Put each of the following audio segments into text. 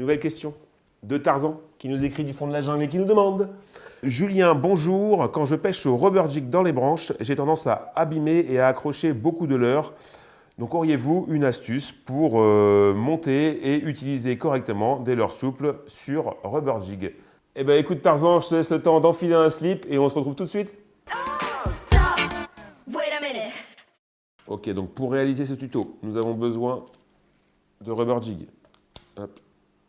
nouvelle question de Tarzan qui nous écrit du fond de la jungle et qui nous demande: Julien, bonjour. Quand je pêche au rubber jig dans les branches, j'ai tendance à abîmer et à accrocher beaucoup de leurres. Donc auriez-vous une astuce pour monter et utiliser correctement des leurres souples sur rubber jig? Eh bien écoute Tarzan, je te laisse le temps d'enfiler un slip et on se retrouve tout de suite. Ok, donc pour réaliser ce tuto, nous avons besoin de rubber jig. Hop,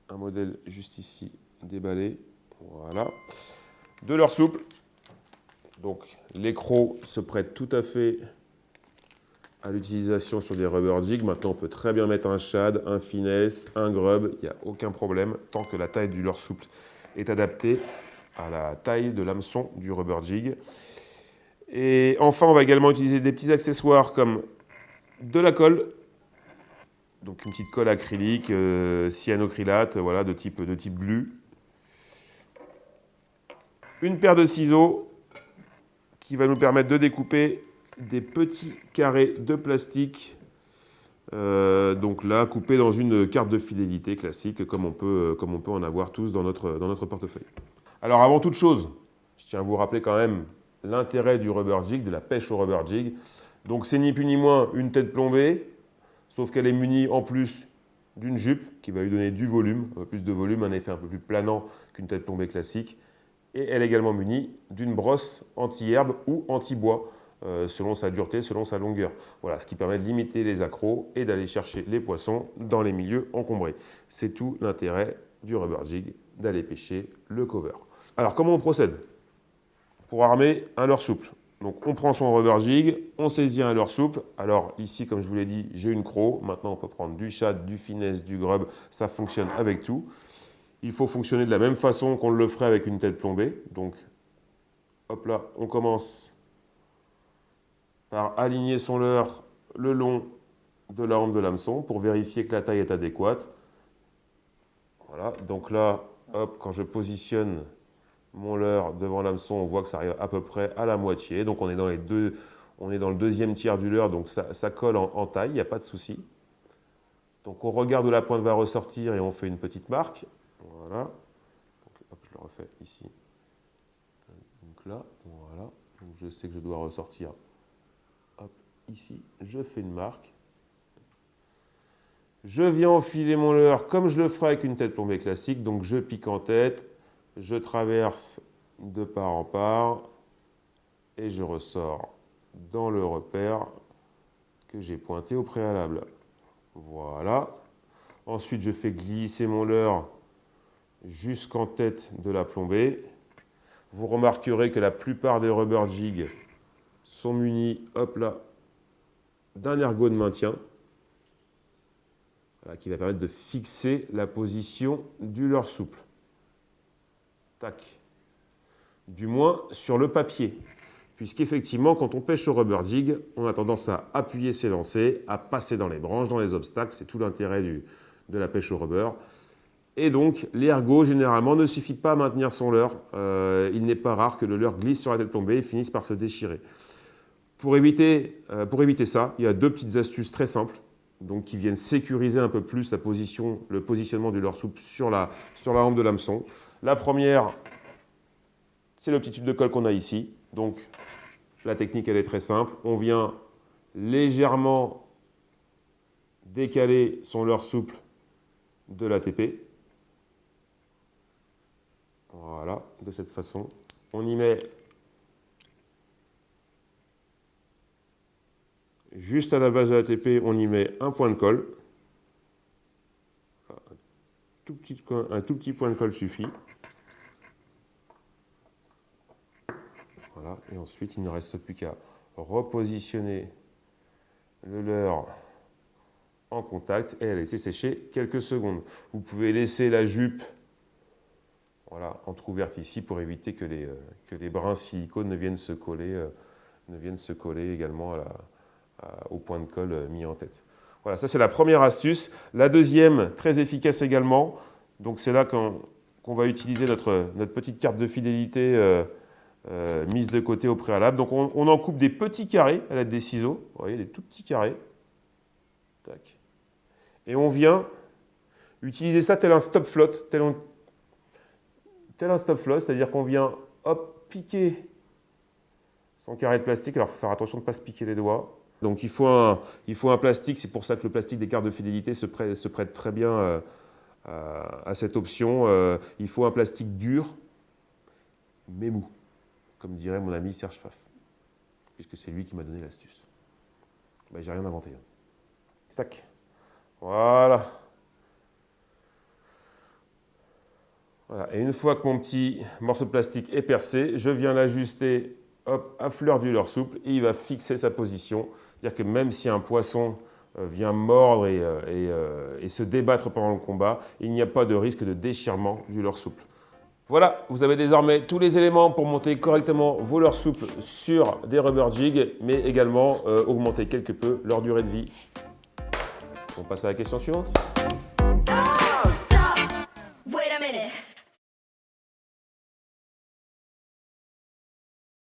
un modèle juste ici déballé. Voilà. De leurres souples. Donc les crocs se prêtent tout à fait à l'utilisation sur des rubber jigs. Maintenant, on peut très bien mettre un shad, un finesse, un grub. Il n'y a aucun problème tant que la taille du leurre souple est adaptée à la taille de l'hameçon du rubber jig. Et enfin, on va également utiliser des petits accessoires comme de la colle. Donc une petite colle acrylique, cyanocrylate, voilà, de type glu. Une paire de ciseaux qui va nous permettre de découper des petits carrés de plastique, donc là, coupés dans une carte de fidélité classique, comme on peut en avoir tous dans notre portefeuille. Alors avant toute chose, je tiens à vous rappeler quand même l'intérêt du rubber jig, de la pêche au rubber jig. Donc c'est ni plus ni moins une tête plombée, sauf qu'elle est munie en plus d'une jupe qui va lui donner du volume, un peu plus de volume, un effet un peu plus planant qu'une tête plombée classique. Et elle est également munie d'une brosse anti-herbe ou anti-bois, selon sa dureté, selon sa longueur. Voilà, ce qui permet de limiter les accros et d'aller chercher les poissons dans les milieux encombrés. C'est tout l'intérêt du rubber jig, d'aller pêcher le cover. Alors, comment on procède pour armer un leurre souple? Donc, on prend son rubber jig, on saisit un leurre souple. Alors, ici, comme je vous l'ai dit, j'ai une croc. Maintenant, on peut prendre du shad, du finesse, du grub. Ça fonctionne avec tout. Il faut fonctionner de la même façon qu'on le ferait avec une tête plombée. Donc, hop là, on commence par aligner son leurre le long de la hampe de l'hameçon pour vérifier que la taille est adéquate. Voilà, donc là, hop, quand je positionne mon leurre devant l'hameçon, on voit que ça arrive à peu près à la moitié. Donc on est dans le deuxième tiers du leurre, donc ça colle en taille, il n'y a pas de souci. Donc on regarde où la pointe va ressortir et on fait une petite marque. Voilà. Donc, hop, je le refais ici. Donc là, voilà. Donc je sais que je dois ressortir. Hop, ici, je fais une marque. Je viens enfiler mon leurre comme je le ferai avec une tête plombée classique. Donc je pique en tête, je traverse de part en part et je ressors dans le repère que j'ai pointé au préalable. Voilà. Ensuite, je fais glisser mon leurre jusqu'en tête de la plombée. Vous remarquerez que la plupart des rubber jigs sont munis, hop là, d'un ergot de maintien, voilà, qui va permettre de fixer la position du leurre souple. Tac. Du moins sur le papier. Puisqu'effectivement, quand on pêche au rubber jig, on a tendance à appuyer ses lancers, à passer dans les branches, dans les obstacles. C'est tout l'intérêt de la pêche au rubber. Et donc, l'ergot, généralement, ne suffit pas à maintenir son leurre. Il n'est pas rare que le leurre glisse sur la tête plombée et finisse par se déchirer. Pour éviter ça, il y a deux petites astuces très simples, donc qui viennent sécuriser un peu plus le positionnement du leurre souple sur la hampe de l'hameçon. La première, c'est le petit tube de colle qu'on a ici. Donc, la technique, elle est très simple. On vient légèrement décaler son leurre souple de l'ATP. Voilà, de cette façon. On y met juste à la base de l'ATP, on y met un point de colle. Un tout petit point de colle suffit. Voilà, et ensuite, il ne reste plus qu'à repositionner le leurre en contact et à laisser sécher quelques secondes. Vous pouvez laisser la jupe, voilà, entrouverte ici pour éviter que les brins silicone ne viennent se coller également au point de colle mis en tête. Voilà, ça c'est la première astuce. La deuxième, très efficace également, donc c'est là qu'on va utiliser notre petite carte de fidélité mise de côté au préalable. Donc on en coupe des petits carrés à l'aide des ciseaux, vous voyez, des tout petits carrés. Tac. Et on vient Utilisez ça tel un stop flotte, tel un stop flotte, c'est-à-dire qu'on vient hop, piquer son carré de plastique. Alors il faut faire attention de ne pas se piquer les doigts. Donc il faut un plastique, c'est pour ça que le plastique des cartes de fidélité se prête très bien à cette option. Il faut un plastique dur, mais mou, comme dirait mon ami Serge Pfaff, puisque c'est lui qui m'a donné l'astuce. Ben, j'ai rien inventé. Tac. Voilà. Voilà. Et une fois que mon petit morceau de plastique est percé, je viens l'ajuster à fleur du leurre souple et il va fixer sa position. C'est-à-dire que même si un poisson vient mordre et se débattre pendant le combat, il n'y a pas de risque de déchirement du leurre souple. Voilà, vous avez désormais tous les éléments pour monter correctement vos leurres souples sur des rubber jigs, mais également augmenter quelque peu leur durée de vie. On passe à la question suivante. Oh, stop! Wait a minute.